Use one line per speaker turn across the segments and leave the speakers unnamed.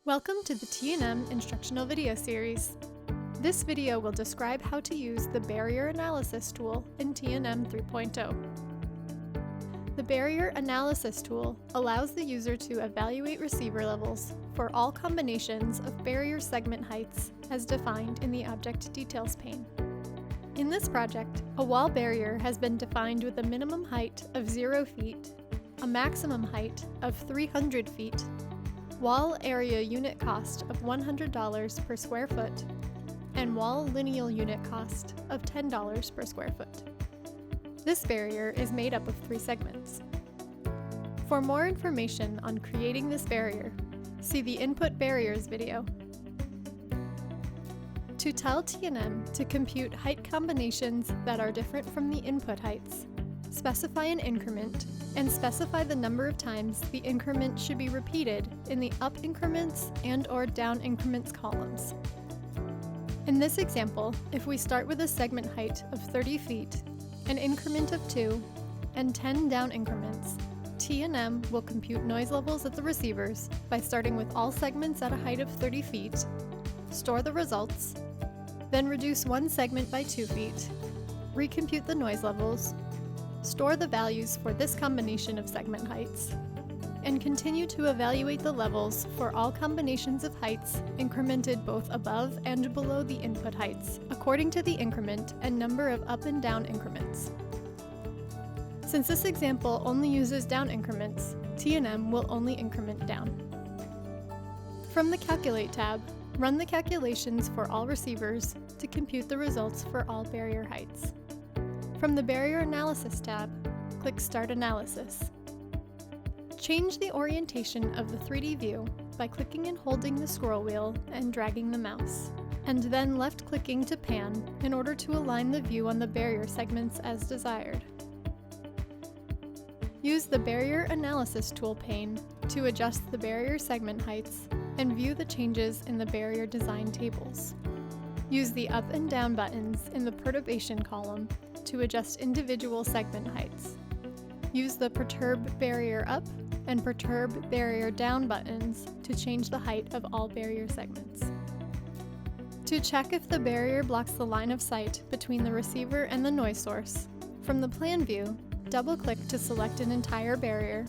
Welcome to the T&M instructional video series. This video will describe how to use the Barrier Analysis tool in T&M 3.0. The Barrier Analysis tool allows the user to evaluate receiver levels for all combinations of barrier segment heights as defined in the Object Details pane. In this project, a wall barrier has been defined with a minimum height of 0 feet, a maximum height of 300 feet, wall area unit cost of $100 per square foot, and wall lineal unit cost of $10 per square foot. This barrier is made up of 3 segments. For more information on creating this barrier, see the Input Barriers video. To tell T&M to compute height combinations that are different from the input heights, specify an increment and specify the number of times the increment should be repeated in the up increments and/or down increments columns. In this example, if we start with a segment height of 30 feet, an increment of 2, and 10 down increments, T&M will compute noise levels at the receivers by starting with all segments at a height of 30 feet, store the results, then reduce one segment by 2 feet, recompute the noise levels, store the values for this combination of segment heights, and continue to evaluate the levels for all combinations of heights incremented both above and below the input heights according to the increment and number of up and down increments. Since this example only uses down increments, T&M will only increment down. From the Calculate tab, run the calculations for all receivers to compute the results for all barrier heights. From the Barrier Analysis tab, click Start Analysis. Change the orientation of the 3D view by clicking and holding the scroll wheel and dragging the mouse, and then left-clicking to pan in order to align the view on the barrier segments as desired. Use the Barrier Analysis tool pane to adjust the barrier segment heights and view the changes in the barrier design tables. Use the up and down buttons in the perturbation column to adjust individual segment heights. Use the Perturb Barrier Up and Perturb Barrier Down buttons to change the height of all barrier segments. To check if the barrier blocks the line of sight between the receiver and the noise source, from the plan view, double-click to select an entire barrier,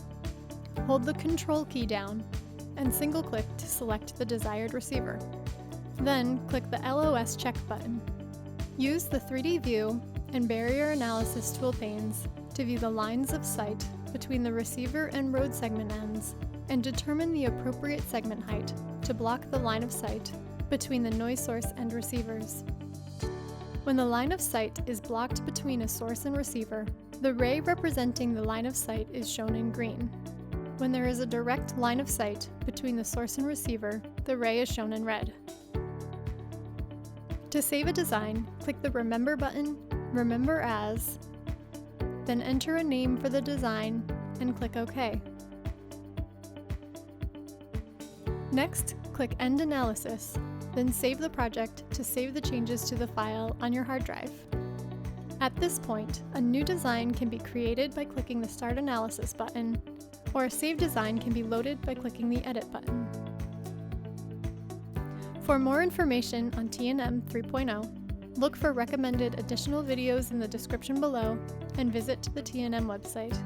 hold the Control key down, and single-click to select the desired receiver. Then click the LOS check button. Use the 3D view and Barrier Analysis tool panes to view the lines of sight between the receiver and road segment ends and determine the appropriate segment height to block the line of sight between the noise source and receivers. When the line of sight is blocked between a source and receiver, the ray representing the line of sight is shown in green. When there is a direct line of sight between the source and receiver, the ray is shown in red. To save a design, click the Remember button, Remember As, then enter a name for the design and click OK. Next, click End Analysis, then save the project to save the changes to the file on your hard drive. At this point, a new design can be created by clicking the Start Analysis button, or a saved design can be loaded by clicking the Edit button. For more information on T&M 3.0, look for recommended additional videos in the description below and visit the T&M website.